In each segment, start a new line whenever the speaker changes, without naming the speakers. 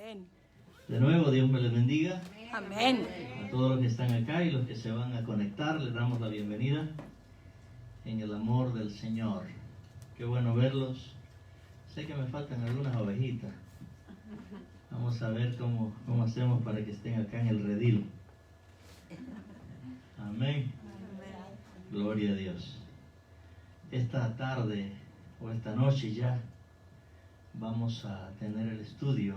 Amén.
De nuevo, Dios me les bendiga.
Amén.
A todos los que están acá y los que se van a conectar, les damos la bienvenida en el amor del Señor. Qué bueno verlos. Sé que me faltan algunas ovejitas. Vamos a ver cómo hacemos para que estén acá en el redil. Amén. Gloria a Dios. Esta tarde o esta noche ya vamos a tener el estudio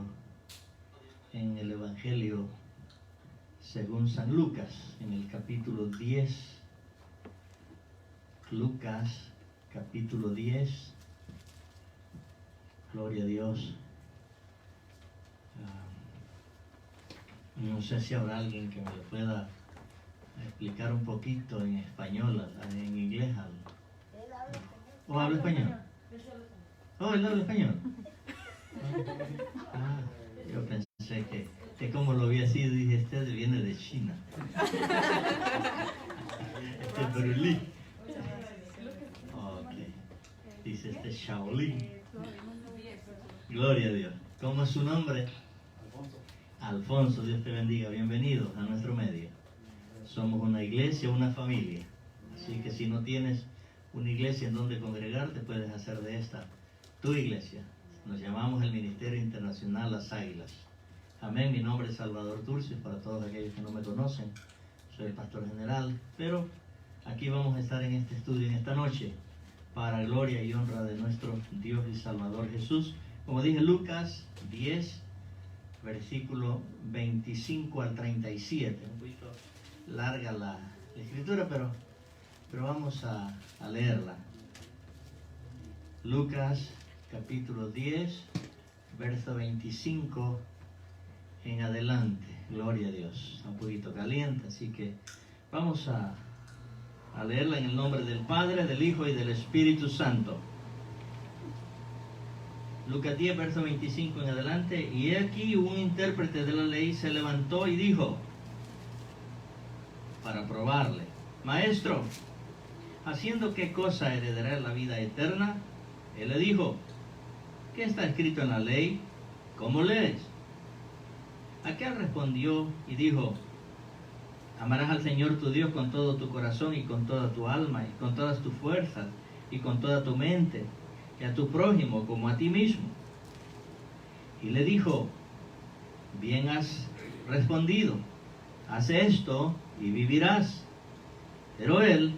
en el Evangelio según San Lucas, en el capítulo 10. Lucas, capítulo 10. Gloria a Dios. No sé si habrá alguien que me lo pueda explicar un poquito en español, en inglés. ¿O habla español? Oh, él habla español. Yo pensé que como lo vi así, dije, este viene de China. Este es Berlín. Ok. Dice este Shaolin. Gloria a Dios. ¿Cómo es su nombre? Alfonso, Dios te bendiga. Bienvenido a nuestro medio. Somos una iglesia, una familia. Así que si no tienes una iglesia en donde congregarte, puedes hacer de esta tu iglesia. Nos llamamos el Ministerio Internacional Las Águilas. Amén. Mi nombre es Salvador Turcios, para todos aquellos que no me conocen. Soy el pastor general, pero aquí vamos a estar en este estudio en esta noche para gloria y honra de nuestro Dios y Salvador Jesús. Como dije, Lucas 10, versículo 25 al 37. Un poquito larga la escritura, pero vamos a leerla. Lucas capítulo 10, verso 25 en adelante. Gloria a Dios. Está un poquito caliente, así que vamos a leerla en el nombre del Padre, del Hijo y del Espíritu Santo. Lucas 10, verso 25 en adelante. Y aquí un intérprete de la ley se levantó y dijo, para probarle: Maestro, ¿haciendo qué cosa heredará la vida eterna? Él le dijo: ¿qué está escrito en la ley? ¿Cómo lees? Aquel respondió y dijo: amarás al Señor tu Dios con todo tu corazón y con toda tu alma y con todas tus fuerzas y con toda tu mente, y a tu prójimo como a ti mismo. Y le dijo: bien has respondido, haz esto y vivirás. Pero él,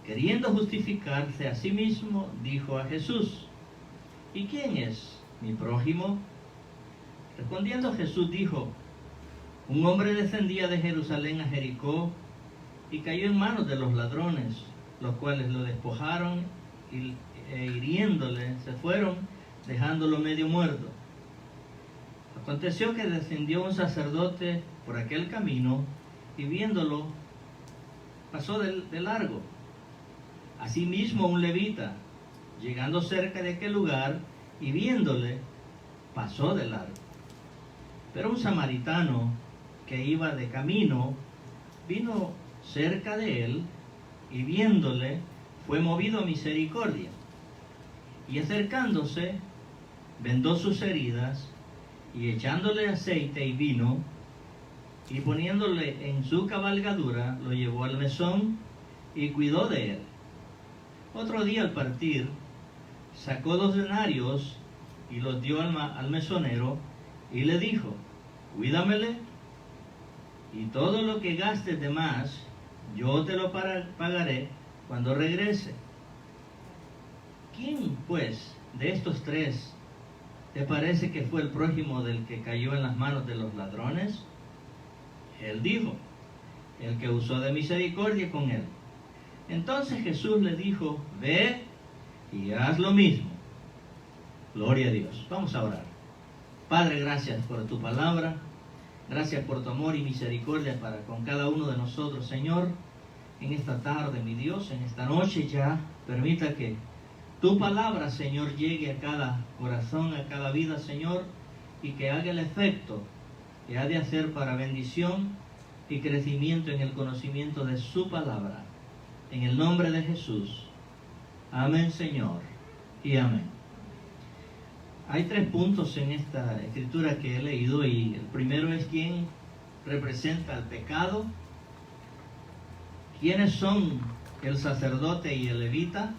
queriendo justificarse a sí mismo, dijo a Jesús: ¿y quién es mi prójimo? Respondiendo Jesús dijo: un hombre descendía de Jerusalén a Jericó y cayó en manos de los ladrones, los cuales lo despojaron e hiriéndole se fueron, dejándolo medio muerto. Aconteció que descendió un sacerdote por aquel camino y viéndolo pasó de largo. Asimismo un levita, llegando cerca de aquel lugar y viéndole, pasó de largo. Pero un samaritano que iba de camino vino cerca de él y viéndole fue movido a misericordia, y acercándose vendó sus heridas y echándole aceite y vino y poniéndole en su cabalgadura lo llevó al mesón y cuidó de él. Otro día al partir sacó 2 denarios y los dio al mesonero y le dijo: cuídamele, y todo lo que gastes de más yo te lo pagaré cuando regrese. ¿Quién pues de estos 3 te parece que fue el prójimo del que cayó en las manos de los ladrones? Él dijo: el que usó de misericordia con él. Entonces Jesús le dijo: ve y haz lo mismo. Gloria a Dios. Vamos a orar. Padre, gracias por tu palabra. Gracias por tu amor y misericordia para con cada uno de nosotros, Señor. En esta tarde, mi Dios, en esta noche ya, permita que tu palabra, Señor, llegue a cada corazón, a cada vida, Señor, y que haga el efecto que ha de hacer para bendición y crecimiento en el conocimiento de su palabra. En el nombre de Jesús. Amén, Señor, y amén. Hay 3 puntos en esta escritura que he leído, y el primero es quién representa el pecado, quiénes son el sacerdote y el levita,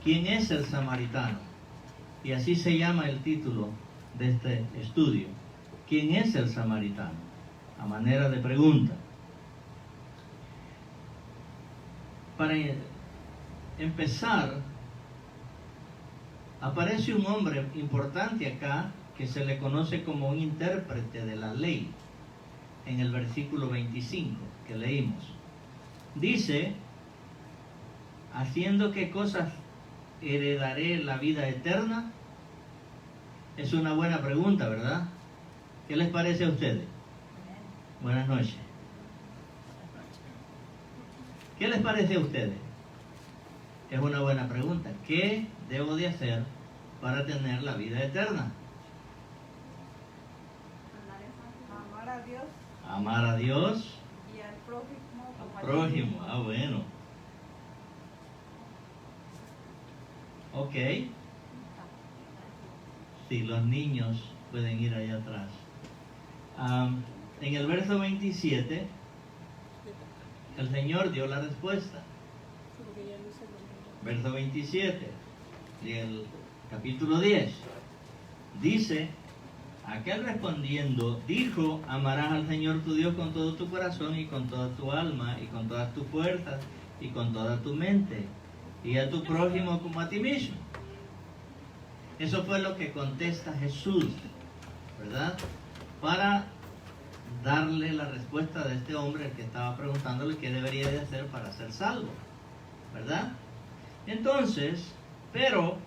quién es el samaritano. Y así se llama el título de este estudio. ¿Quién es el samaritano? A manera de pregunta. Para empezar, aparece un hombre importante acá que se le conoce como un intérprete de la ley, en el versículo 25 que leímos. Dice, ¿haciendo qué cosas heredaré la vida eterna? Es una buena pregunta, ¿verdad? ¿Qué les parece a ustedes? Buenas noches. ¿Qué les parece a ustedes? Es una buena pregunta. ¿Qué debo de hacer para tener la vida eterna?
Amar a Dios.
Amar a Dios.
Y al prójimo.
Al prójimo. Ah, bueno. Ok. Sí, los niños pueden ir allá atrás. En el verso 27, el Señor dio la respuesta. Verso 27 del capítulo 10. Dice, aquel respondiendo, dijo, amarás al Señor tu Dios con todo tu corazón y con toda tu alma y con todas tus fuerzas y con toda tu mente, y a tu prójimo como a ti mismo. Eso fue lo que contesta Jesús, ¿verdad? Para darle la respuesta de este hombre, el que estaba preguntándole qué debería de hacer para ser salvo, ¿verdad? Entonces, pero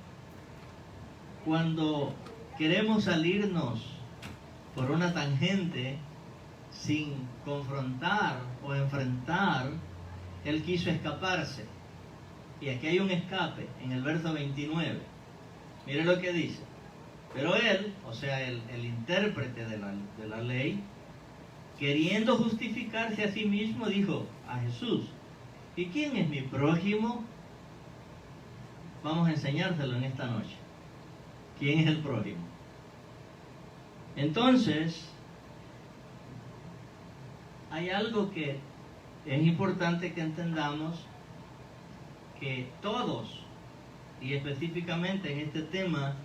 cuando queremos salirnos por una tangente sin confrontar o enfrentar, él quiso escaparse. Y aquí hay un escape en el verso 29. Mire lo que dice. Pero él, o sea, el intérprete de la ley, queriendo justificarse a sí mismo, dijo a Jesús, ¿y quién es mi prójimo? Vamos a enseñárselo en esta noche. ¿Quién es el prójimo? Entonces, hay algo que es importante que entendamos, que todos, y específicamente en este tema,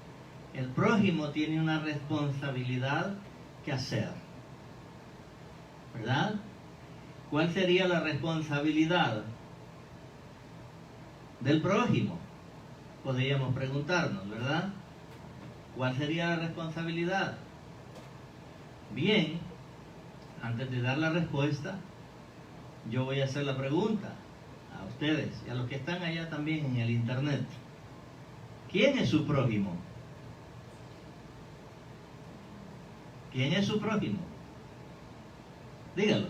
el prójimo tiene una responsabilidad que hacer, ¿verdad? ¿Cuál sería la responsabilidad del prójimo? Podríamos preguntarnos, ¿verdad? ¿Cuál sería la responsabilidad? Bien, antes de dar la respuesta, yo voy a hacer la pregunta a ustedes y a los que están allá también en el internet. ¿Quién es su prójimo? ¿Quién es su prójimo? Dígalo.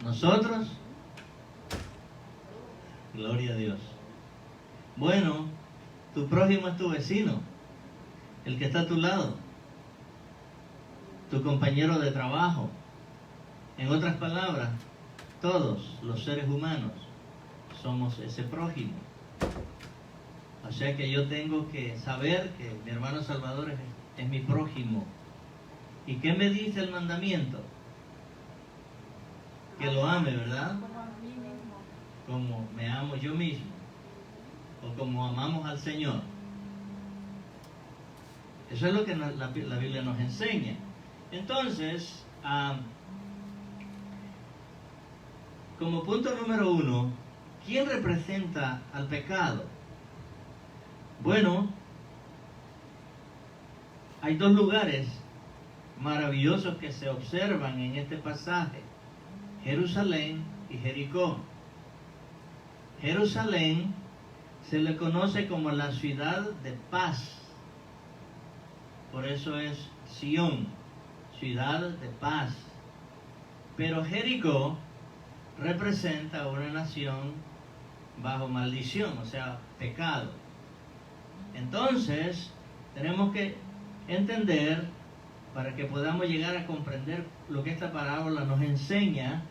¿Nosotros? Gloria a Dios. Bueno, tu prójimo es tu vecino, el que está a tu lado, tu compañero de trabajo. En otras palabras, todos los seres humanos somos ese prójimo. O sea que yo tengo que saber que mi hermano Salvador es mi prójimo. ¿Y qué me dice el mandamiento? Que lo ame, ¿verdad?
Como a mí mismo.
Como me amo yo mismo, o como amamos al Señor. Eso es lo que la Biblia nos enseña. Entonces, como punto número 1, ¿quién representa al pecado? Bueno, hay 2 lugares maravillosos que se observan en este pasaje: Jerusalén y Jericó. Jerusalén se le conoce como la ciudad de paz, por eso es Sión, ciudad de paz. Pero Jericó representa una nación bajo maldición, o sea, pecado. Entonces, tenemos que entender, para que podamos llegar a comprender lo que esta parábola nos enseña,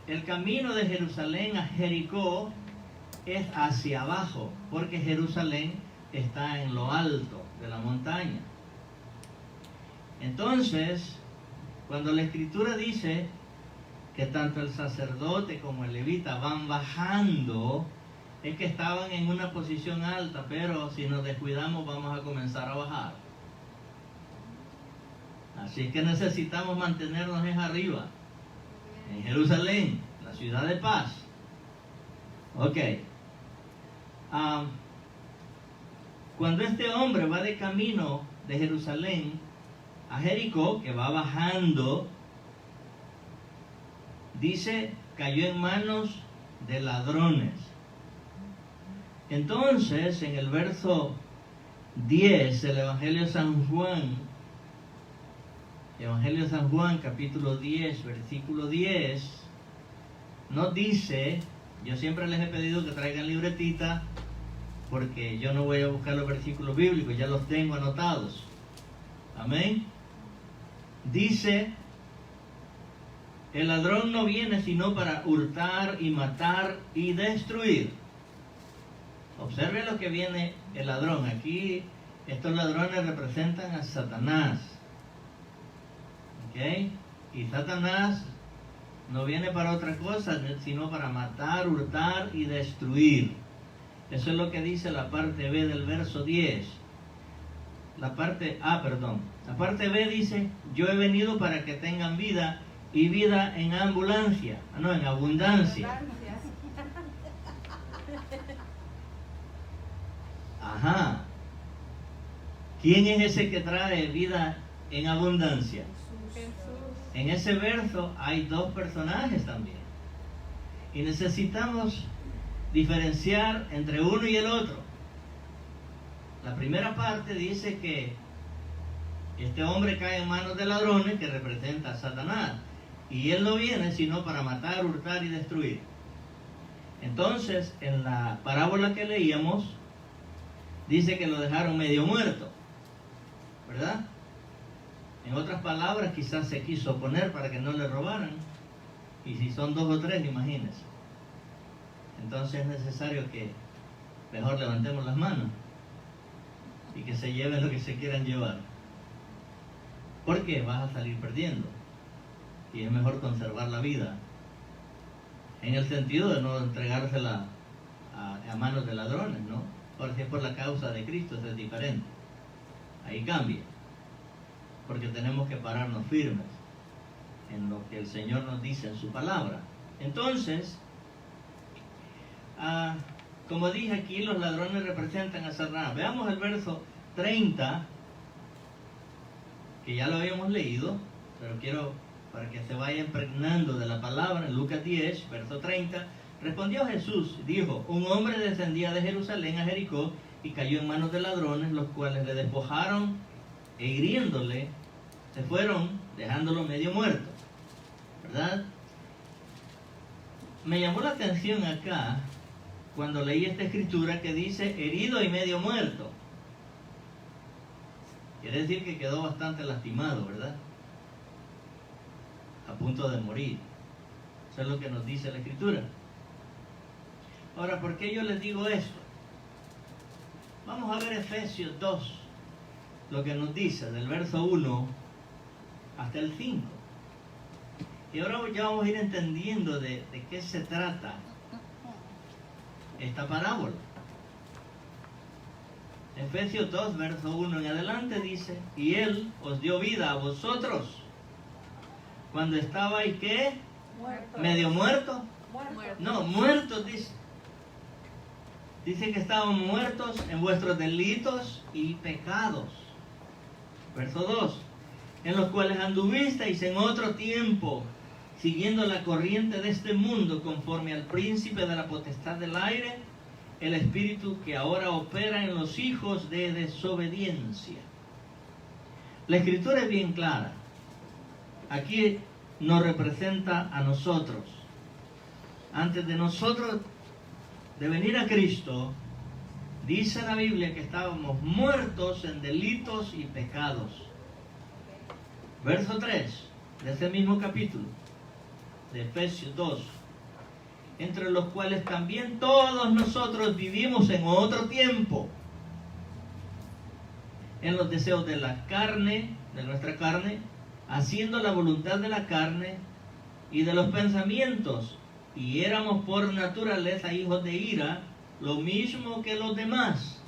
el camino de Jerusalén a Jericó es hacia abajo, porque Jerusalén está en lo alto de la montaña. Entonces, cuando la Escritura dice que tanto el sacerdote como el levita van bajando, es que estaban en una posición alta, pero si nos descuidamos vamos a comenzar a bajar. Así es que necesitamos mantenernos arriba, en Jerusalén, la ciudad de paz. Ok. Cuando este hombre va de camino de Jerusalén a Jericó, que va bajando, dice, cayó en manos de ladrones. Entonces, en el verso 10 del Evangelio de San Juan, capítulo 10, versículo 10, nos dice, yo siempre les he pedido que traigan libretita, porque yo no voy a buscar los versículos bíblicos, ya los tengo anotados. Amén. Dice, el ladrón no viene sino para hurtar y matar y destruir. Observe lo que viene el ladrón. Aquí estos ladrones representan a Satanás. ¿Ok? Y Satanás no viene para otra cosa, sino para matar, hurtar y destruir. Eso es lo que dice la parte B del verso 10. La parte B dice, yo he venido para que tengan vida y vida en abundancia. En abundancia. Ajá. ¿Quién es ese que trae vida en abundancia?
Jesús.
En ese verso hay dos personajes también. Y necesitamos diferenciar entre uno y el otro. La primera parte dice que este hombre cae en manos de ladrones, que representa a Satanás, y él no viene sino para matar, hurtar y destruir. Entonces, en la parábola que leíamos, dice que lo dejaron medio muerto, ¿verdad? En otras palabras, quizás se quiso oponer para que no le robaran, y si son 2 o 3, imagínense. Entonces es necesario que mejor levantemos las manos y que se lleven lo que se quieran llevar. Porque vas a salir perdiendo. Y es mejor conservar la vida. En el sentido de no entregársela a manos de ladrones, ¿no? Ahora, si es por la causa de Cristo, eso es diferente. Ahí cambia. Porque tenemos que pararnos firmes en lo que el Señor nos dice en su palabra. Entonces, como dije aquí, los ladrones representan a Satanás. Veamos el verso 30, que ya lo habíamos leído, pero quiero para que se vaya impregnando de la palabra. En Lucas 10, verso 30, respondió Jesús, dijo, un hombre descendía de Jerusalén a Jericó y cayó en manos de ladrones, los cuales le despojaron e hiriéndole, se fueron, dejándolo medio muerto. ¿Verdad? Me llamó la atención acá, cuando leí esta escritura, que dice herido y medio muerto. Quiere decir que quedó bastante lastimado, ¿verdad? A punto de morir. Eso es lo que nos dice la escritura. Ahora, ¿por qué yo les digo esto? Vamos a ver Efesios 2, lo que nos dice del verso 1 hasta el 5. Y ahora ya vamos a ir entendiendo de qué se trata esta parábola. Efesios 2, verso 1 en adelante dice, y Él os dio vida a vosotros cuando estabais, ¿qué?
Muertos.
¿Medio muertos?
Muertos.
No, muertos dice. Dice que estaban muertos en vuestros delitos y pecados. Verso 2, en los cuales anduvisteis en otro tiempo, siguiendo la corriente de este mundo, conforme al príncipe de la potestad del aire, el espíritu que ahora opera en los hijos de desobediencia. La escritura es bien clara. Aquí nos representa a nosotros. Antes de nosotros de venir a Cristo, dice la Biblia que estábamos muertos en delitos y pecados. Verso 3 de ese mismo capítulo de Efesios 2, entre los cuales también todos nosotros vivimos en otro tiempo, en los deseos de la carne, de nuestra carne, haciendo la voluntad de la carne y de los pensamientos, y éramos por naturaleza hijos de ira, lo mismo que los demás.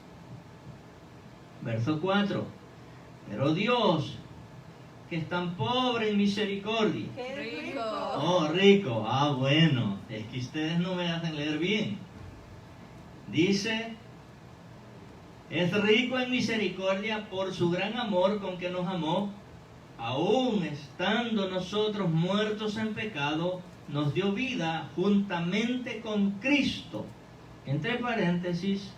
Verso 4. Pero Dios, que es tan pobre en misericordia.
¡Qué
Rico.
Oh, rico. Ah, bueno. Es que ustedes no me hacen leer bien. Dice, es rico en misericordia por su gran amor con que nos amó, aun estando nosotros muertos en pecado, nos dio vida juntamente con Cristo. Entre paréntesis,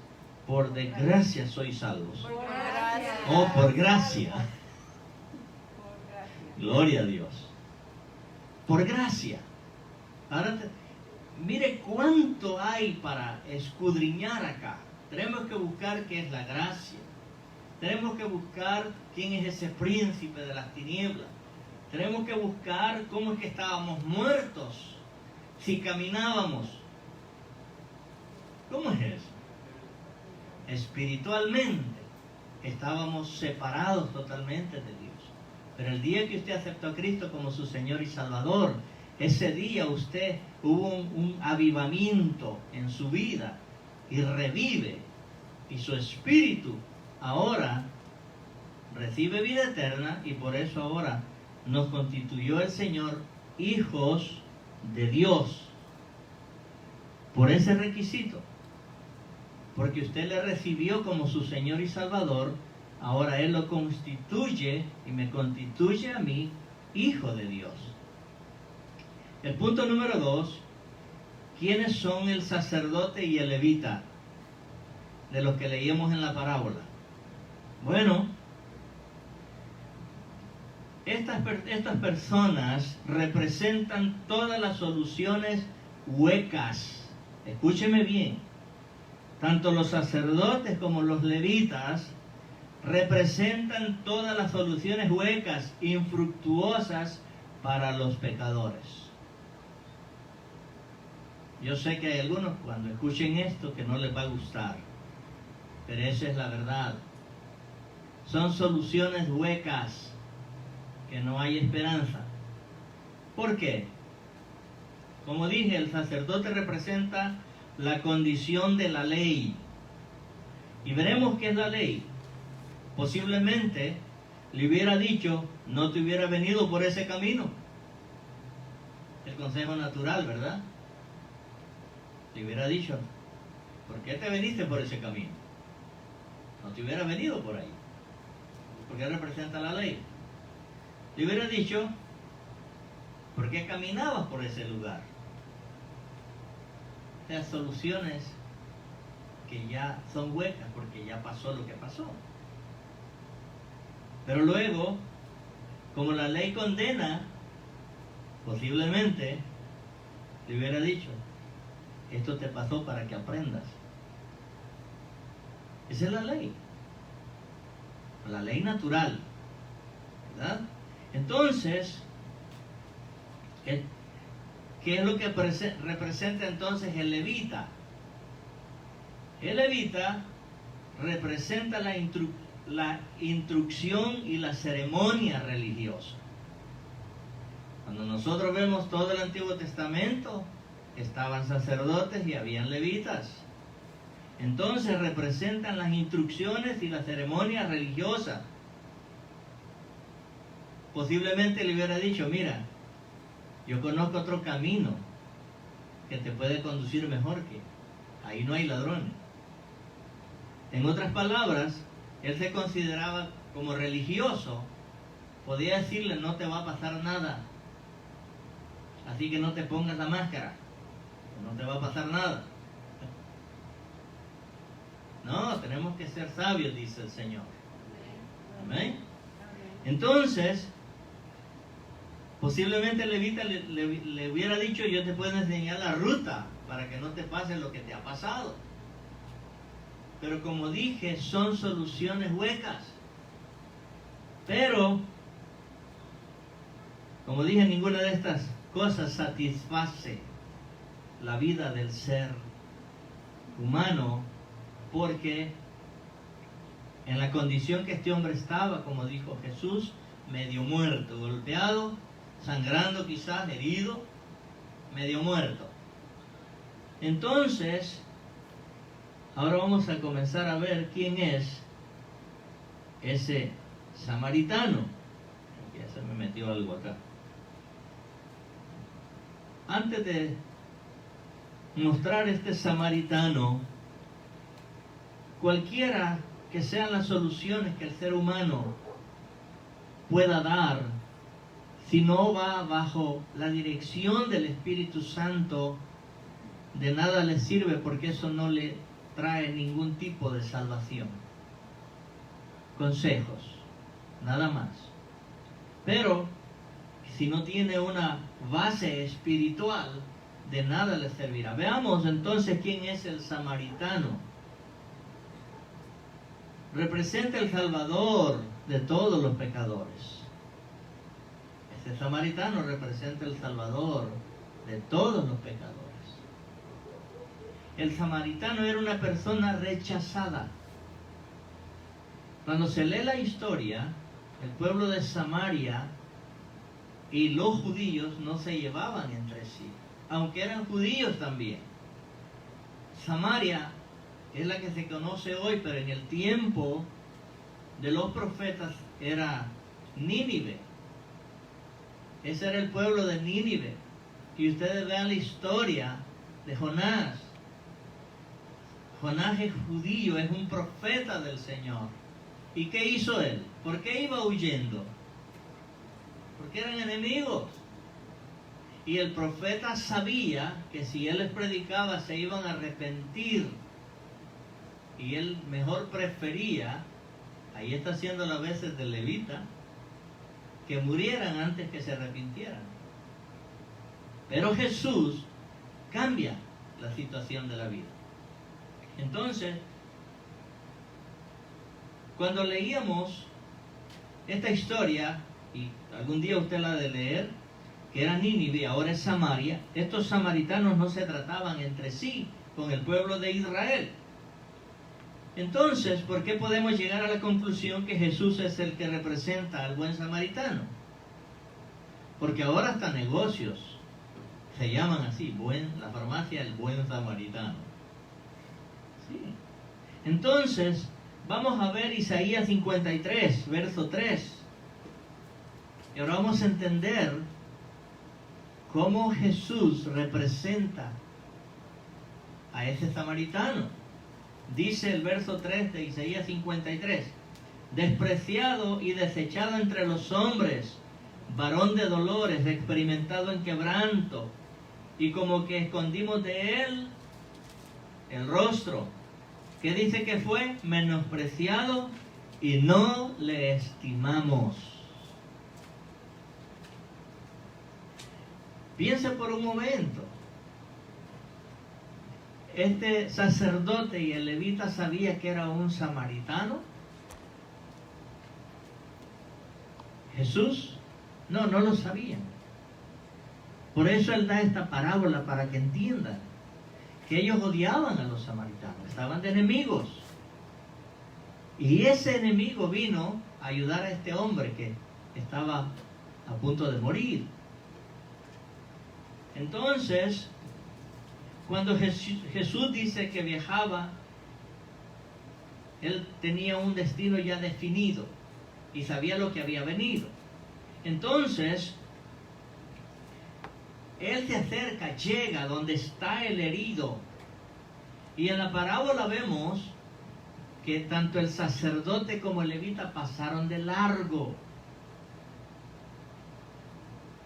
por desgracia sois salvos.
Por gracia.
Oh, por gracia.
Por gracia.
Gloria a Dios. Por gracia. Ahora, mire cuánto hay para escudriñar acá. Tenemos que buscar qué es la gracia. Tenemos que buscar quién es ese príncipe de las tinieblas. Tenemos que buscar cómo es que estábamos muertos si caminábamos. ¿Cómo es eso? Espiritualmente estábamos separados totalmente de Dios. Pero el día que usted aceptó a Cristo como su Señor y Salvador, ese día usted hubo un avivamiento en su vida y revive, y su espíritu ahora recibe vida eterna, y por eso ahora nos constituyó el Señor hijos de Dios. Por ese requisito, porque usted le recibió como su Señor y Salvador, ahora Él lo constituye y me constituye a mí hijo de Dios. El punto número 2, ¿quiénes son el sacerdote y el levita de los que leíamos en la parábola? Bueno, estas personas representan todas las soluciones huecas. Escúcheme bien. Tanto los sacerdotes como los levitas representan todas las soluciones huecas, infructuosas para los pecadores. Yo sé que hay algunos cuando escuchen esto que no les va a gustar, pero esa es la verdad. Son soluciones huecas, que no hay esperanza. ¿Por qué? Como dije, el sacerdote representa la condición de la ley. Y veremos qué es la ley. Posiblemente le hubiera dicho, no te hubiera venido por ese camino. El consejo natural, ¿verdad? Le hubiera dicho, ¿por qué te veniste por ese camino? No te hubiera venido por ahí, porque representa la ley. Le hubiera dicho, ¿por qué caminabas por ese lugar? O sea, soluciones que ya son huecas, porque ya pasó lo que pasó. Pero luego, como la ley condena, posiblemente le hubiera dicho, esto te pasó para que aprendas. Esa es la ley natural, ¿verdad? Entonces, ¿qué es lo que representa entonces el levita? El levita representa la instrucción y la ceremonia religiosa. Cuando nosotros vemos todo el Antiguo Testamento, estaban sacerdotes y habían levitas. Entonces representan las instrucciones y la ceremonia religiosa. Posiblemente le hubiera dicho, mira, yo conozco otro camino que te puede conducir mejor que ahí no hay ladrones. En otras palabras, él se consideraba como religioso. Podía decirle, no te va a pasar nada, así que no te pongas la máscara, no te va a pasar nada. No, tenemos que ser sabios, dice el Señor. Amén. Entonces, posiblemente el levita le hubiera dicho, yo te puedo enseñar la ruta para que no te pase lo que te ha pasado. Pero como dije, son soluciones huecas. Pero, como dije, ninguna de estas cosas satisface la vida del ser humano, porque en la condición que este hombre estaba, como dijo Jesús, medio muerto, golpeado, sangrando quizás, herido, medio muerto. Entonces, ahora vamos a comenzar a ver quién es ese samaritano. Ya se me metió algo acá. Antes de mostrar este samaritano, cualquiera que sean las soluciones que el ser humano pueda dar, si no va bajo la dirección del Espíritu Santo, de nada le sirve, porque eso no le trae ningún tipo de salvación. Consejos, nada más. Pero si no tiene una base espiritual, de nada le servirá. Veamos entonces quién es el samaritano. Representa el Salvador de todos los pecadores. Este samaritano representa el Salvador de todos los pecadores. El samaritano era una persona rechazada. Cuando se lee la historia, el pueblo de Samaria y los judíos no se llevaban entre sí, aunque eran judíos también. Samaria es la que se conoce hoy, pero en el tiempo de los profetas era Nínive. Ese era el pueblo de Nínive. Y ustedes vean la historia de Jonás. Jonás es judío, es un profeta del Señor. ¿Y qué hizo él? ¿Por qué iba huyendo? Porque eran enemigos. Y el profeta sabía que si él les predicaba se iban a arrepentir. Y él mejor prefería, ahí está haciendo las veces de levita, que murieran antes que se arrepintieran. Pero Jesús cambia la situación de la vida. Entonces, cuando leíamos esta historia, y algún día usted la ha de leer, que era Nínive, ahora es Samaria, estos samaritanos no se trataban entre sí con el pueblo de Israel. Entonces, ¿por qué podemos llegar a la conclusión que Jesús es el que representa al buen samaritano? Porque ahora hasta negocios se llaman así, la farmacia El Buen Samaritano. Sí. Entonces, vamos a ver Isaías 53, verso 3. Y ahora vamos a entender cómo Jesús representa a ese samaritano. Dice el verso 3 de Isaías 53: despreciado y desechado entre los hombres, varón de dolores, experimentado en quebranto, y como que escondimos de él el rostro. ¿Qué dice que fue? Menospreciado y no le estimamos. Piense por un momento. Este sacerdote y el levita sabía que era un samaritano. Jesús no lo sabían. Por eso él da esta parábola para que entiendan que ellos odiaban a los samaritanos, estaban de enemigos. Y ese enemigo vino a ayudar a este hombre que estaba a punto de morir. Entonces, cuando Jesús dice que viajaba, él tenía un destino ya definido y sabía lo que había venido. Entonces, él se acerca, llega donde está el herido. Y en la parábola vemos que tanto el sacerdote como el levita pasaron de largo,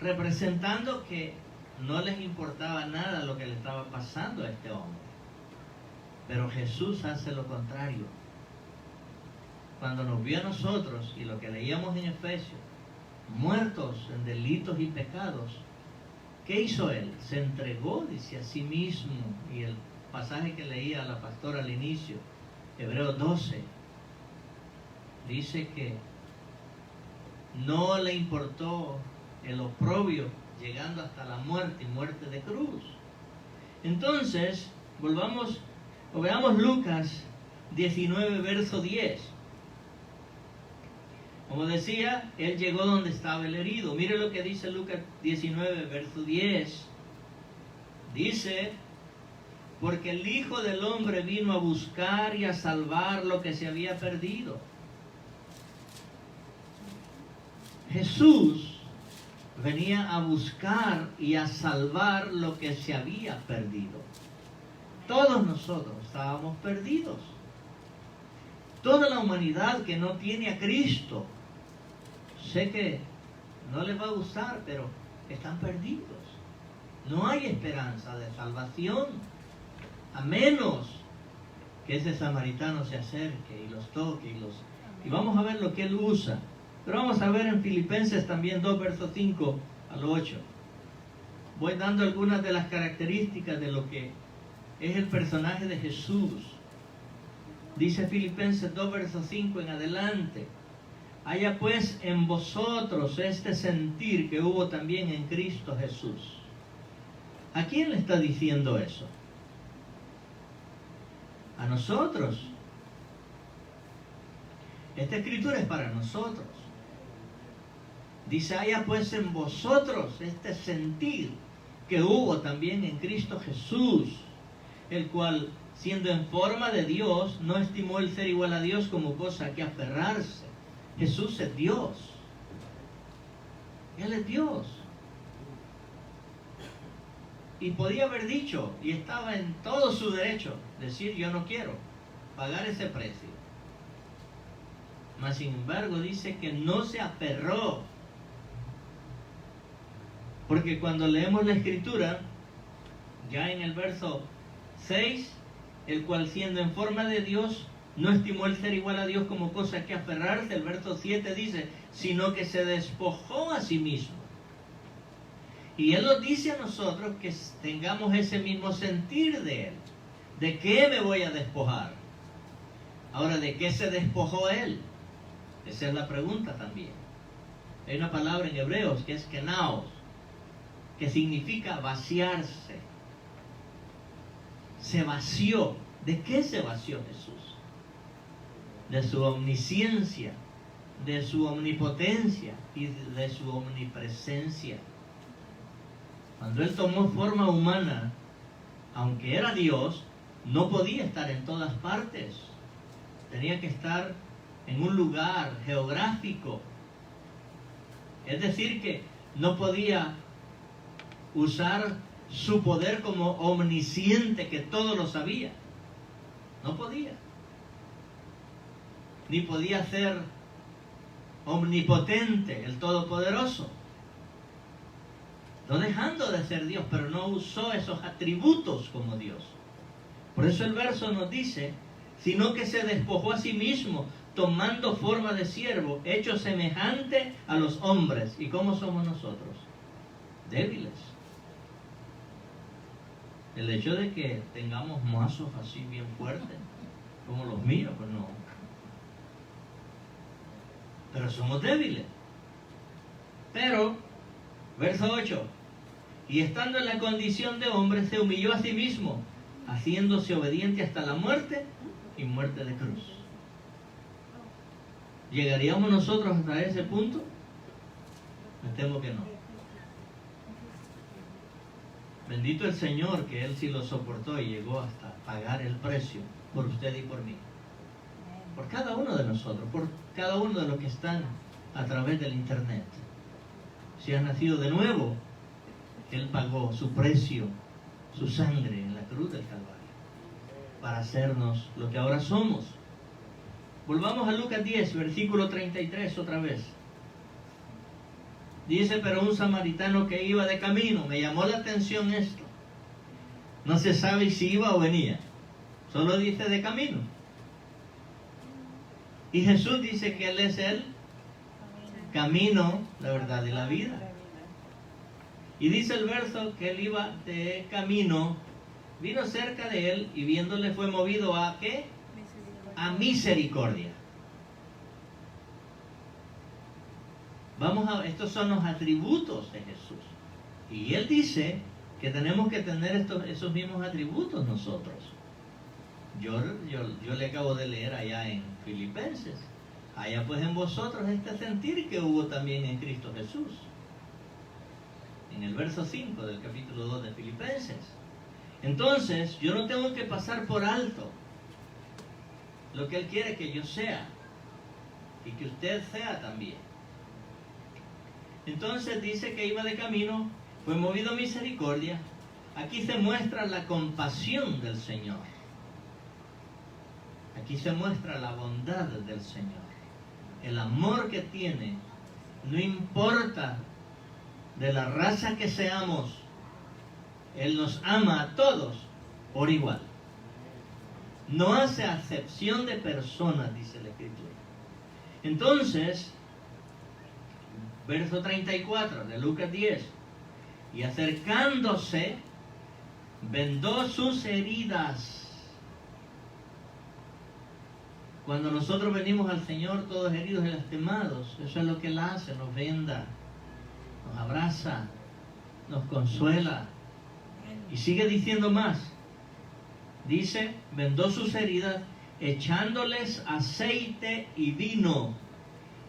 representando que no les importaba nada lo que le estaba pasando a este hombre. Pero Jesús hace lo contrario. Cuando nos vio a nosotros, y lo que leíamos en Efesios, muertos en delitos y pecados, ¿qué hizo él? Se entregó, dice, a sí mismo. Y el pasaje que leía la pastora al inicio, Hebreos 12, dice que no le importó el oprobio, llegando hasta la muerte y muerte de cruz. Entonces, veamos Lucas 19, verso 10. Como decía, Él llegó donde estaba el herido. Mire lo que dice Lucas 19, verso 10. Dice, porque el Hijo del Hombre vino a buscar y a salvar lo que se había perdido. Jesús venía a buscar y a salvar lo que se había perdido. Todos nosotros estábamos perdidos. Toda la humanidad que no tiene a Cristo, sé que no les va a gustar, pero están perdidos. No hay esperanza de salvación, a menos que ese samaritano se acerque y los toque y vamos a ver lo que él usa. Pero vamos a ver en Filipenses también 2, versos 5 al 8. Voy dando algunas de las características de lo que es el personaje de Jesús. Dice Filipenses 2, versos 5 en adelante. Haya pues en vosotros este sentir que hubo también en Cristo Jesús. ¿A quién le está diciendo eso? A nosotros. Esta escritura es para nosotros. Dice, haya pues en vosotros este sentir que hubo también en Cristo Jesús, el cual, siendo en forma de Dios, no estimó el ser igual a Dios como cosa a que aferrarse. Jesús es Dios. Él es Dios. Y podía haber dicho, y estaba en todo su derecho, decir, yo no quiero pagar ese precio. Mas sin embargo dice que no se aferró. Porque cuando leemos la escritura, ya en el verso 6, el cual siendo en forma de Dios, no estimó el ser igual a Dios como cosa que aferrarse. El verso 7 dice, sino que se despojó a sí mismo. Y Él nos dice a nosotros que tengamos ese mismo sentir de Él. ¿De qué me voy a despojar? Ahora, ¿de qué se despojó Él? Esa es la pregunta también. Hay una palabra en hebreos que es kenaos, que significa vaciarse. Se vació. ¿De qué se vació Jesús? De su omnisciencia, de su omnipotencia y de su omnipresencia. Cuando Él tomó forma humana, aunque era Dios, no podía estar en todas partes. Tenía que estar en un lugar geográfico. Es decir, que no podía usar su poder como omnisciente, que todo lo sabía. No podía. Ni podía ser omnipotente, el todopoderoso. No dejando de ser Dios, pero no usó esos atributos como Dios. Por eso el verso nos dice, sino que se despojó a sí mismo, tomando forma de siervo, hecho semejante a los hombres. ¿Y cómo somos nosotros? Débiles. El hecho de que tengamos mazos así bien fuertes, como los míos, pues no. Pero somos débiles. Pero, verso 8, y estando en la condición de hombre, se humilló a sí mismo, haciéndose obediente hasta la muerte y muerte de cruz. ¿Llegaríamos nosotros hasta ese punto? Me temo que no. Bendito el Señor, que Él sí lo soportó y llegó hasta pagar el precio por usted y por mí. Por cada uno de nosotros, por cada uno de los que están a través del internet. Si has nacido de nuevo, Él pagó su precio, su sangre en la cruz del Calvario, para hacernos lo que ahora somos. Volvamos a Lucas 10, versículo 33 otra vez. Dice, pero un samaritano que iba de camino, me llamó la atención esto. No se sabe si iba o venía, solo dice de camino. Y Jesús dice que Él es el camino, la verdad y la vida. Y dice el verso que Él iba de camino, vino cerca de Él y viéndole fue movido a ¿qué? A misericordia. Estos son los atributos de Jesús. Y Él dice que tenemos que tener esos mismos atributos nosotros. Yo le acabo de leer allá en Filipenses. haya pues en vosotros este sentir que hubo también en Cristo Jesús. En el verso 5 del capítulo 2 de Filipenses. Entonces, yo no tengo que pasar por alto lo que Él quiere que yo sea y que usted sea también. Entonces dice que iba de camino, fue movido a misericordia. Aquí se muestra la compasión del Señor. Aquí se muestra la bondad del Señor. El amor que tiene, no importa de la raza que seamos, Él nos ama a todos por igual. No hace acepción de personas, dice la Escritura. Entonces, verso 34 de Lucas 10, y acercándose, vendó sus heridas. Cuando nosotros venimos al Señor todos heridos y lastimados, eso es lo que Él hace, nos venda, nos abraza, nos consuela. Y sigue diciendo más. Dice, vendó sus heridas, echándoles aceite y vino,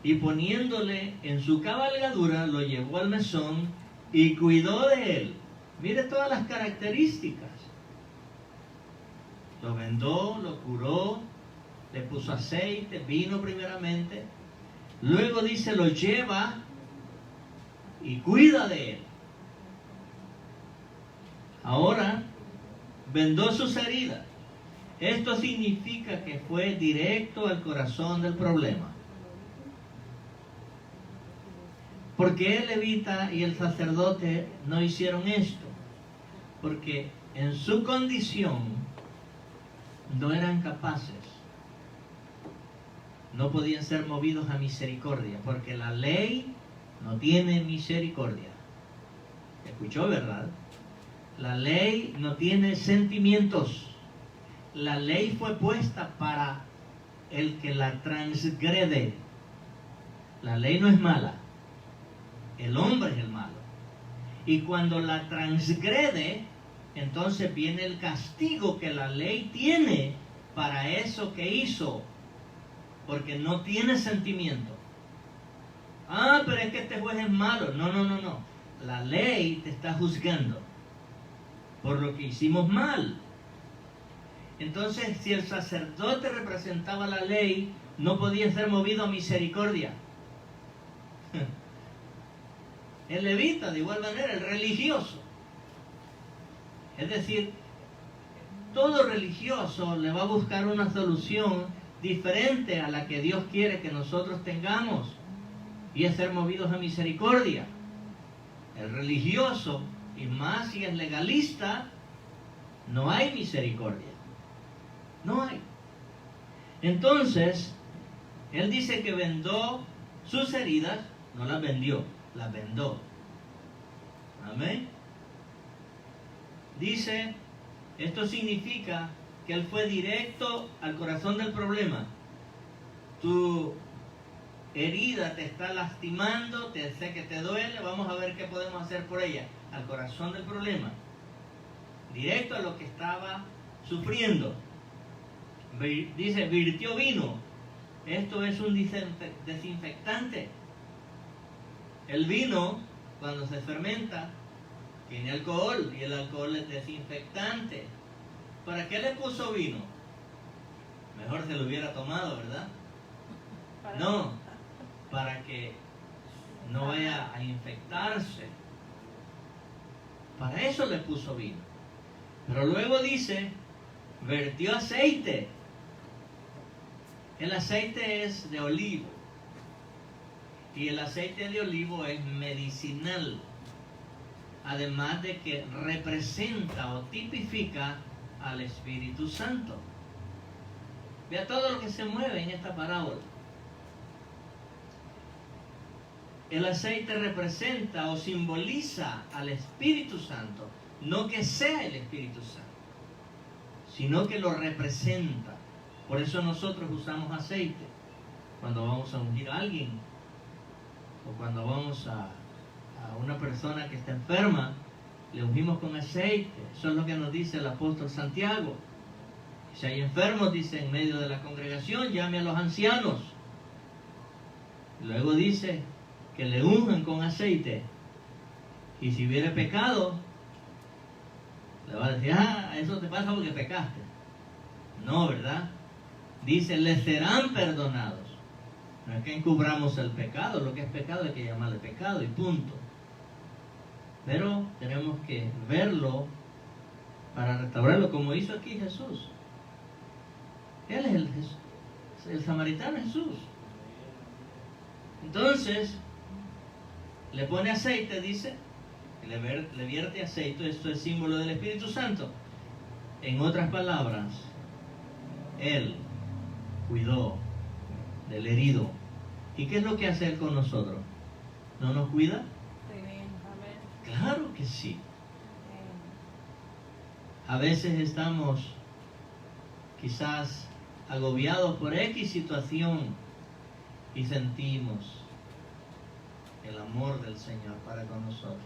y poniéndole en su cabalgadura, lo llevó al mesón y cuidó de él. Mire todas las características. Lo vendó, lo curó, le puso aceite, vino primeramente. Luego dice, lo lleva y cuida de él. Ahora, vendó sus heridas. Esto significa que fue directo al corazón del problema. ¿Por qué el levita y el sacerdote no hicieron esto? Porque en su condición no eran capaces. No podían ser movidos a misericordia, porque la ley no tiene misericordia. ¿Escuchó, verdad? La ley no tiene sentimientos. La ley fue puesta para el que la transgrede. La ley no es mala. El hombre es el malo. Y cuando la transgrede, entonces viene el castigo que la ley tiene para eso que hizo. Porque no tiene sentimiento. Ah, pero es que este juez es malo. No. La ley te está juzgando por lo que hicimos mal. Entonces, si el sacerdote representaba la ley, no podía ser movido a misericordia. El levita, de igual manera, el religioso. Es decir, todo religioso le va a buscar una solución diferente a la que Dios quiere que nosotros tengamos, y es ser movidos a misericordia. El religioso, y más si es legalista, no hay misericordia. No hay. Entonces, Él dice que vendó sus heridas, no las vendió, las vendó. Amén. Dice, esto significa que Él fue directo al corazón del problema. Tu herida te está lastimando, sé que te duele, vamos a ver qué podemos hacer por ella. Al corazón del problema. Directo a lo que estaba sufriendo. Dice, virtió vino. Esto es un desinfectante. El vino, cuando se fermenta, tiene alcohol, y el alcohol es desinfectante. ¿Para qué le puso vino? Mejor se lo hubiera tomado, ¿verdad? No, para que no vaya a infectarse. Para eso le puso vino. Pero luego dice, vertió aceite. El aceite es de olivo. Y el aceite de olivo es medicinal. Además de que representa o tipifica al Espíritu Santo. Vea todo lo que se mueve en esta parábola. El aceite representa o simboliza al Espíritu Santo. No que sea el Espíritu Santo, sino que lo representa. Por eso nosotros usamos aceite cuando vamos a ungir a alguien, o cuando vamos a una persona que está enferma, le ungimos con aceite. Eso es lo que nos dice el apóstol Santiago. Si hay enfermos, dice, en medio de la congregación, llame a los ancianos Luego dice que le unjan con aceite. Y si hubiere pecado, le va a decir, eso te pasa porque pecaste. No, ¿verdad? Dice, les serán perdonados. No es que encubramos el pecado, lo que es pecado hay que llamarle pecado y punto. Pero tenemos que verlo para restaurarlo, como hizo aquí Jesús. Él es el samaritano Jesús. Entonces, le pone aceite, dice, le vierte aceite. Esto es símbolo del Espíritu Santo. En otras palabras, Él cuidó del herido. ¿Y qué es lo que hace Él con nosotros? ¿No nos cuida? Claro que sí. A veces estamos quizás agobiados por X situación y sentimos el amor del Señor para con nosotros.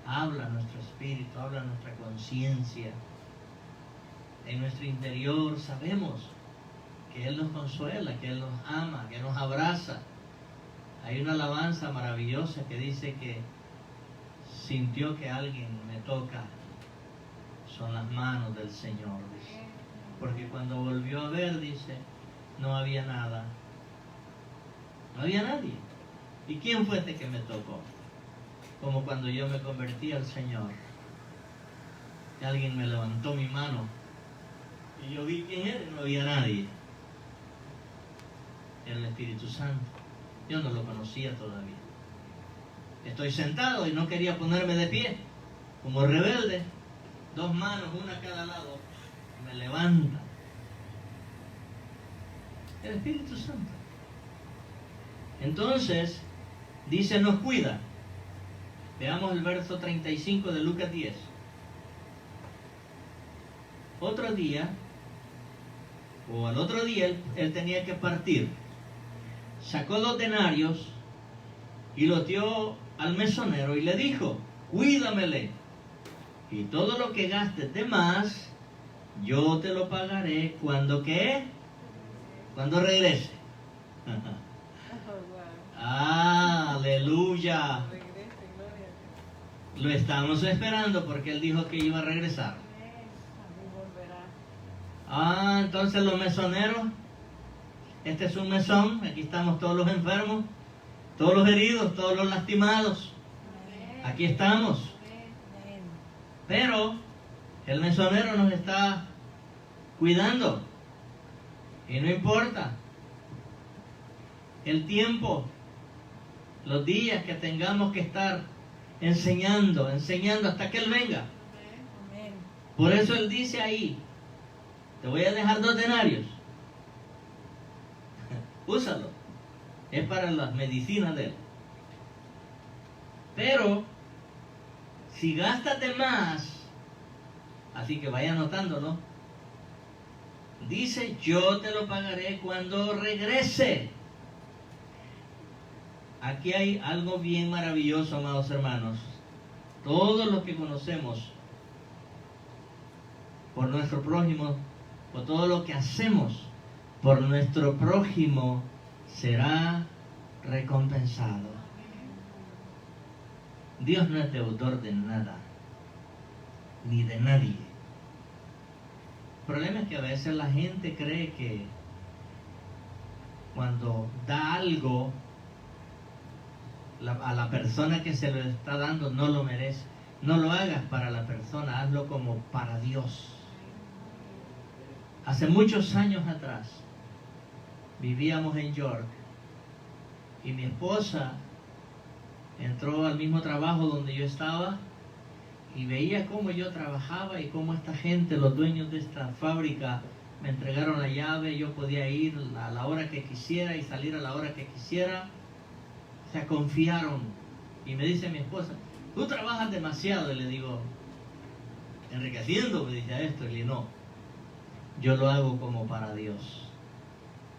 Habla nuestro espíritu, habla nuestra conciencia. En nuestro interior sabemos que Él nos consuela, que Él nos ama, que nos abraza. Hay una alabanza maravillosa que dice que sintió que alguien me toca, son las manos del Señor, dice. Porque cuando volvió a ver, dice, no había nada, no había nadie. ¿Y quién fue este que me tocó? Como cuando yo me convertí al Señor, que alguien me levantó mi mano y yo vi quién era y no había nadie. Era el Espíritu Santo. Yo no lo conocía todavía. Estoy sentado y no quería ponerme de pie, como rebelde. 2 manos, una a cada lado, me levanta. El Espíritu Santo. Entonces, dice, nos cuida. Veamos el verso 35 de Lucas 10. Otro día, o al otro día, él tenía que partir. Sacó 2 denarios y los dio al mesonero y le dijo, cuídamele, y todo lo que gastes de más, yo te lo pagaré cuando ¿qué? Cuando regrese. Aleluya. Lo estamos esperando porque él dijo que iba a regresar. Entonces los mesoneros, este es un mesón, aquí estamos todos los enfermos, todos los heridos, todos los lastimados. Aquí estamos. Pero el mesonero nos está cuidando. Y no importa el tiempo, los días que tengamos que estar enseñando hasta que Él venga. Por eso Él dice ahí, te voy a dejar 2 denarios. Úsalo. Es para las medicinas de Él. Pero, si gastas de más, así que vaya anotándolo, dice, yo te lo pagaré cuando regrese. Aquí hay algo bien maravilloso, amados hermanos. Todos los que conocemos por nuestro prójimo, o todo lo que hacemos por nuestro prójimo, será recompensado. Dios no es deudor de nada, ni de nadie. El problema es que a veces la gente cree que cuando da algo a la persona que se lo está dando no lo merece. No lo hagas para la persona, hazlo como para Dios. Hace muchos años atrás vivíamos en York y mi esposa entró al mismo trabajo donde yo estaba y veía cómo yo trabajaba y cómo esta gente, los dueños de esta fábrica, me entregaron la llave. Yo podía ir a la hora que quisiera y salir a la hora que quisiera. O sea, confiaron. Y me dice mi esposa, tú trabajas demasiado. Y le digo, enriqueciendo, me dice esto. Y le digo, no, yo lo hago como para Dios.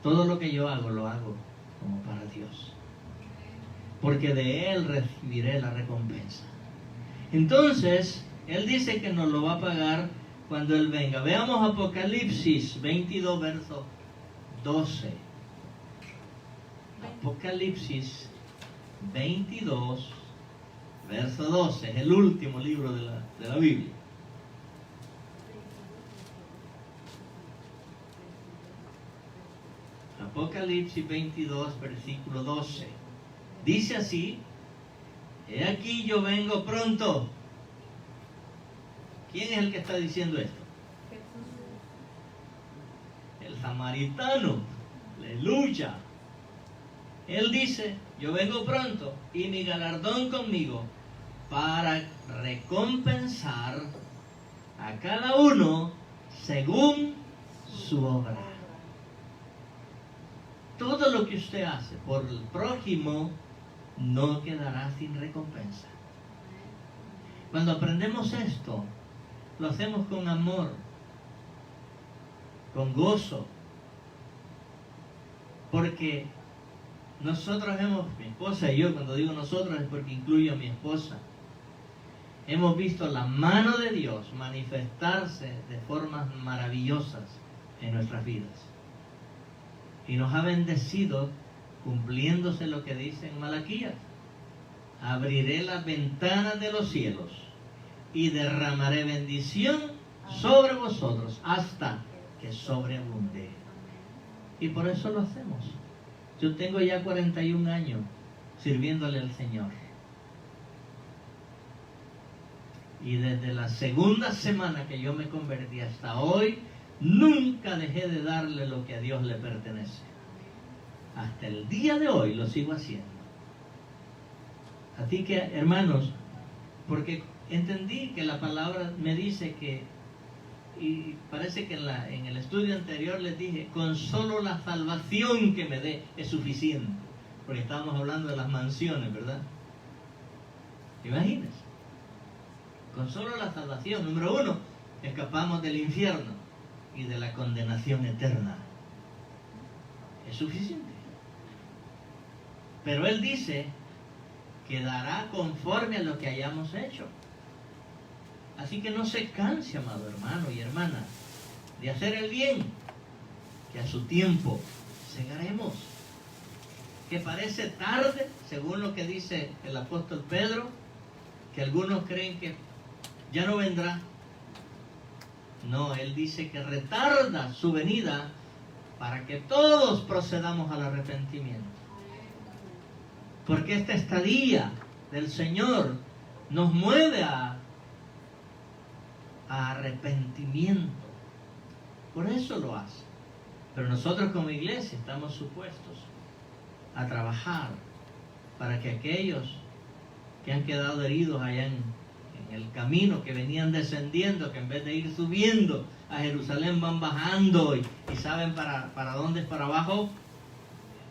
Todo lo que yo hago, lo hago como para Dios. Porque de Él recibiré la recompensa. Entonces, Él dice que nos lo va a pagar cuando Él venga. Veamos Apocalipsis 22, verso 12. Apocalipsis 22, verso 12. Es el último libro de la Biblia. Apocalipsis 22, versículo 12. Dice así: he aquí yo vengo pronto. ¿Quién es el que está diciendo esto? El samaritano. Aleluya. Él dice: yo vengo pronto y mi galardón conmigo para recompensar a cada uno según su obra. Todo lo que usted hace por el prójimo no quedará sin recompensa. Cuando aprendemos esto, lo hacemos con amor, con gozo, porque nosotros mi esposa y yo, cuando digo nosotros es porque incluyo a mi esposa, hemos visto la mano de Dios manifestarse de formas maravillosas en nuestras vidas. Y nos ha bendecido cumpliéndose lo que dice en Malaquías: abriré las ventanas de los cielos y derramaré bendición sobre vosotros hasta que sobreabunde. Y por eso lo hacemos. Yo tengo ya 41 años sirviéndole al Señor. Y desde la segunda semana que yo me convertí hasta hoy, nunca dejé de darle lo que a Dios le pertenece. Hasta el día de hoy lo sigo haciendo. Así que, hermanos, porque entendí que la palabra me dice que, y parece que en el estudio anterior les dije, con solo la salvación que me dé es suficiente. Porque estábamos hablando de las mansiones, ¿verdad? Imagínense. Con solo la salvación, número 1, escapamos del infierno y de la condenación eterna. Es suficiente. Pero Él dice que dará conforme a lo que hayamos hecho. Así que no se canse, amado hermano y hermana, de hacer el bien, que a su tiempo segaremos. Que parece tarde, según lo que dice el apóstol Pedro, que algunos creen que ya no vendrá. No, Él dice que retarda su venida para que todos procedamos al arrepentimiento. Porque esta estadía del Señor nos mueve a arrepentimiento. Por eso lo hace. Pero nosotros como iglesia estamos supuestos a trabajar para que aquellos que han quedado heridos allá en el camino, que venían descendiendo, que en vez de ir subiendo a Jerusalén van bajando y saben para dónde es para abajo,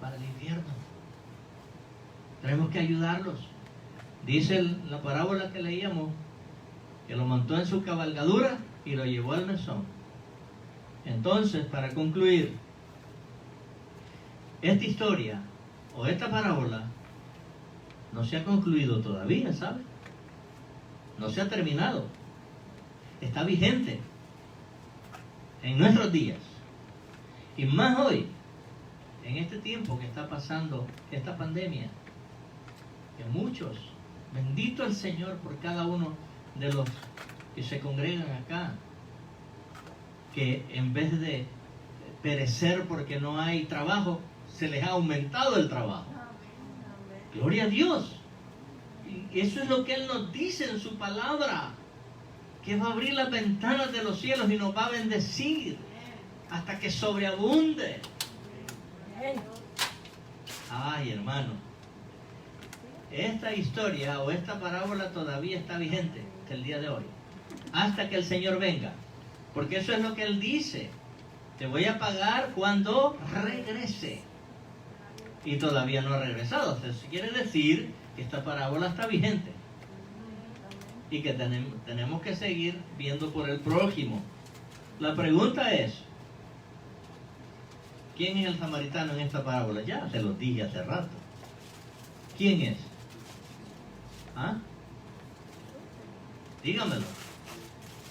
para el infierno. Tenemos que ayudarlos. Dice la parábola que leíamos, que lo montó en su cabalgadura y lo llevó al mesón. Entonces, para concluir, esta historia o esta parábola no se ha concluido todavía, ¿sabe? No se ha terminado. Está vigente en nuestros días. Y más hoy, en este tiempo que está pasando esta pandemia, que muchos, bendito el Señor por cada uno de los que se congregan acá, que en vez de perecer porque no hay trabajo, se les ha aumentado el trabajo. Gloria a Dios. Y eso es lo que Él nos dice en su palabra, que va a abrir las ventanas de los cielos y nos va a bendecir hasta que sobreabunde. Ay, hermano, esta historia o esta parábola todavía está vigente hasta el día de hoy, hasta que el Señor venga, porque eso es lo que Él dice: te voy a pagar cuando regrese. Y todavía no ha regresado. Eso quiere decir que esta parábola está vigente y que tenemos que seguir viendo por el prójimo. La pregunta es: ¿quién es el samaritano en esta parábola? Ya se los dije hace rato. ¿Quién es? ¿Ah? Dígamelo.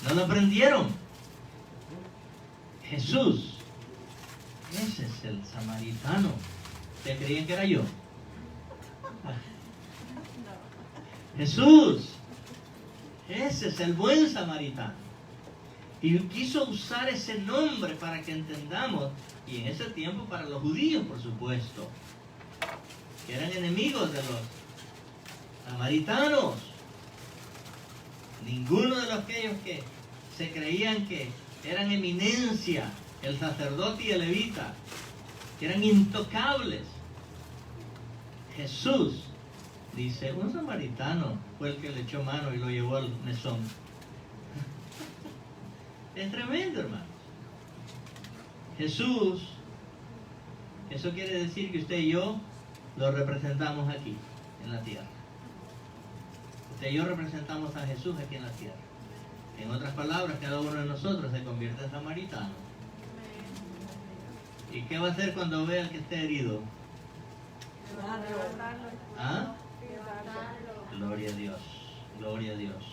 ¿No lo aprendieron? Jesús. Ese es el samaritano. ¿Ustedes creían que era yo? Jesús. Ese es el buen samaritano. Y quiso usar ese nombre para que entendamos, y en ese tiempo para los judíos, por supuesto, que eran enemigos de los samaritanos. Ninguno de aquellos que se creían que eran eminencia, el sacerdote y el levita, que eran intocables. Jesús dice, un samaritano fue el que le echó mano y lo llevó al mesón. Es tremendo, hermanos. Jesús, eso quiere decir que usted y yo lo representamos aquí, en la tierra. Usted y yo representamos a Jesús aquí en la tierra. En otras palabras, cada uno de nosotros se convierte en samaritano. ¿Y qué va a hacer cuando vea al que esté herido? ¿Ah? Gloria a Dios, gloria a Dios.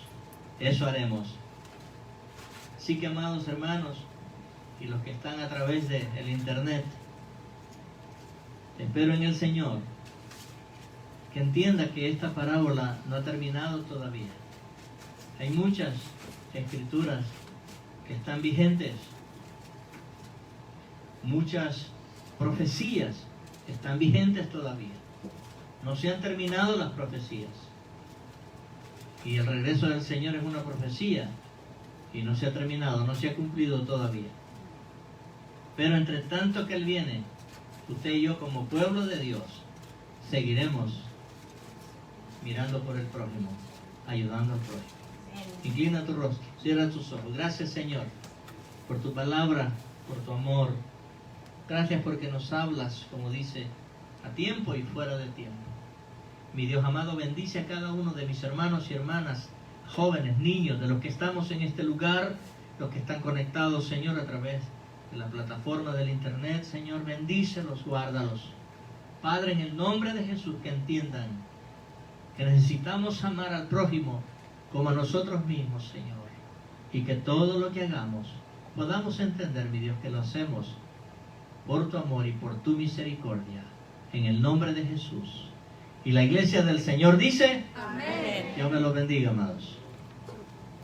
Eso haremos. Así que, amados hermanos, y los que están a través del internet, espero en el Señor que entienda que esta parábola no ha terminado todavía. Hay muchas escrituras que están vigentes, muchas profecías que están vigentes todavía. No se han terminado las profecías. Y el regreso del Señor es una profecía y no se ha terminado, no se ha cumplido todavía. Pero entre tanto que Él viene, usted y yo como pueblo de Dios seguiremos mirando por el prójimo, ayudando al prójimo. Inclina tu rostro, cierra tus ojos. Gracias, Señor, por tu palabra, por tu amor. Gracias porque nos hablas, como dice, a tiempo y fuera de tiempo. Mi Dios amado, bendice a cada uno de mis hermanos y hermanas, jóvenes, niños, de los que estamos en este lugar, los que están conectados, Señor, a través de la plataforma del internet. Señor, bendícelos, guárdalos. Padre, en el nombre de Jesús, que entiendan que necesitamos amar al prójimo como a nosotros mismos, Señor, y que todo lo que hagamos podamos entender, mi Dios, que lo hacemos por tu amor y por tu misericordia, en el nombre de Jesús. Y la iglesia del Señor dice, amén. Dios me los bendiga, amados.